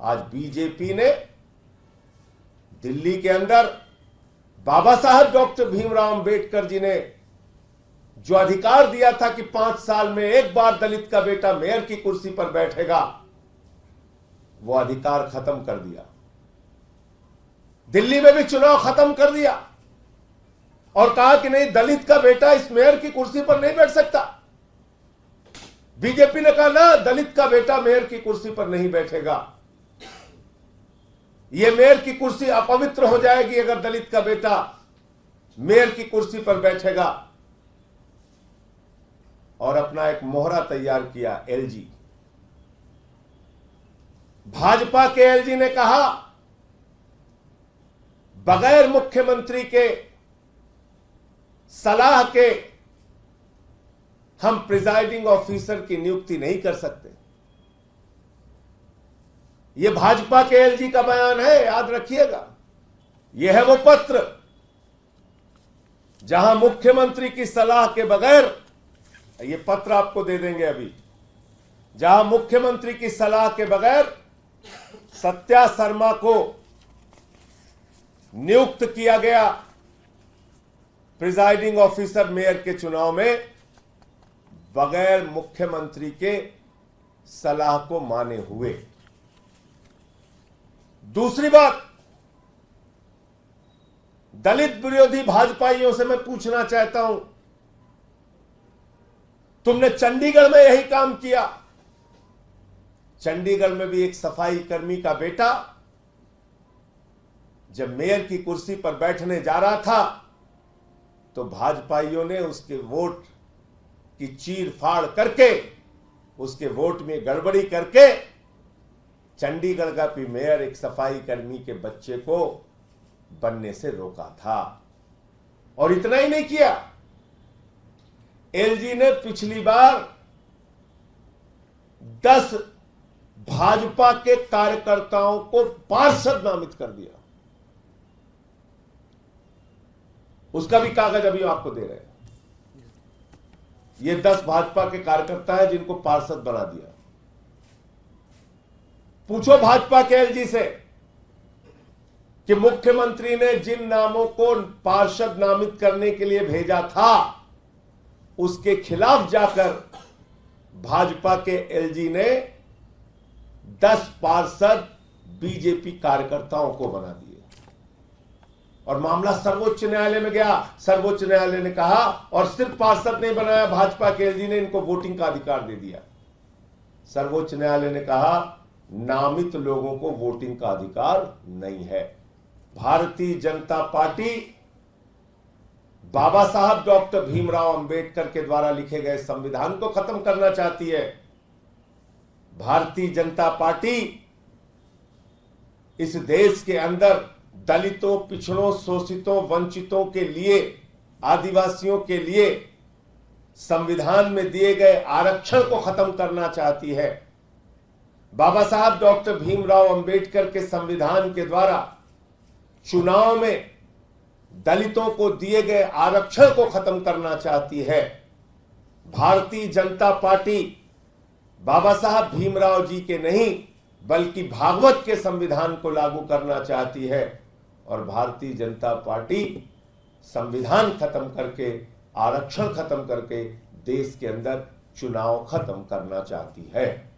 आज बीजेपी ने दिल्ली के अंदर बाबा साहब डॉक्टर भीमराव अंबेडकर जी ने जो अधिकार दिया था कि 5 साल में एक बार दलित का बेटा मेयर की कुर्सी पर बैठेगा, वो अधिकार खत्म कर दिया। दिल्ली में भी चुनाव खत्म कर दिया और कहा कि नहीं, दलित का बेटा इस मेयर की कुर्सी पर नहीं बैठ सकता। बीजेपी ने कहा ना, दलित का बेटा मेयर की कुर्सी पर नहीं बैठेगा, यह मेयर की कुर्सी अपवित्र हो जाएगी अगर दलित का बेटा मेयर की कुर्सी पर बैठेगा। और अपना एक मोहरा तैयार किया एलजी। भाजपा के एलजी ने कहा बगैर मुख्यमंत्री के सलाह के हम प्रिजाइडिंग ऑफिसर की नियुक्ति नहीं कर सकते। यह भाजपा के एलजी का बयान है, याद रखिएगा। यह है वो पत्र जहां मुख्यमंत्री की सलाह के बगैर, यह पत्र आपको दे देंगे अभी, जहां मुख्यमंत्री की सलाह के बगैर सत्या शर्मा को नियुक्त किया गया प्रिजाइडिंग ऑफिसर मेयर के चुनाव में, बगैर मुख्यमंत्री के सलाह को माने हुए। दूसरी बात, दलित विरोधी भाजपाइयों से मैं पूछना चाहता हूं, तुमने चंडीगढ़ में यही काम किया। चंडीगढ़ में भी एक सफाई कर्मी का बेटा जब मेयर की कुर्सी पर बैठने जा रहा था तो भाजपाइयों ने उसके वोट की चीर फाड़ करके, उसके वोट में गड़बड़ी करके चंडीगढ़ का भी मेयर एक सफाई कर्मी के बच्चे को बनने से रोका था। और इतना ही नहीं किया, एलजी ने पिछली बार 10 भाजपा के कार्यकर्ताओं को पार्षद नामित कर दिया। उसका भी कागज अभी आपको दे रहे हैं। ये 10 भाजपा के कार्यकर्ता हैं जिनको पार्षद बना दिया। पूछो भाजपा के एलजी से कि मुख्यमंत्री ने जिन नामों को पार्षद नामित करने के लिए भेजा था, उसके खिलाफ जाकर भाजपा के एलजी ने 10 पार्षद बीजेपी कार्यकर्ताओं को बना दिए। और मामला सर्वोच्च न्यायालय में गया। सर्वोच्च न्यायालय ने कहा, और सिर्फ पार्षद नहीं बनाया भाजपा के एलजी ने, इनको वोटिंग का अधिकार दे दिया। सर्वोच्च न्यायालय ने कहा नामित लोगों को वोटिंग का अधिकार नहीं है। भारतीय जनता पार्टी बाबा साहब डॉक्टर भीमराव अंबेडकर के द्वारा लिखे गए संविधान को खत्म करना चाहती है। भारतीय जनता पार्टी इस देश के अंदर दलितों, पिछड़ों, शोषितों, वंचितों के लिए, आदिवासियों के लिए संविधान में दिए गए आरक्षण को खत्म करना चाहती है। बाबा साहब डॉक्टर भीमराव अंबेडकर के संविधान के द्वारा चुनाव में दलितों को दिए गए आरक्षण को खत्म करना चाहती है। भारतीय जनता पार्टी बाबा साहब भीमराव जी के नहीं बल्कि भागवत के संविधान को लागू करना चाहती है। और भारतीय जनता पार्टी संविधान खत्म करके, आरक्षण खत्म करके देश के अंदर चुनाव खत्म करना चाहती है।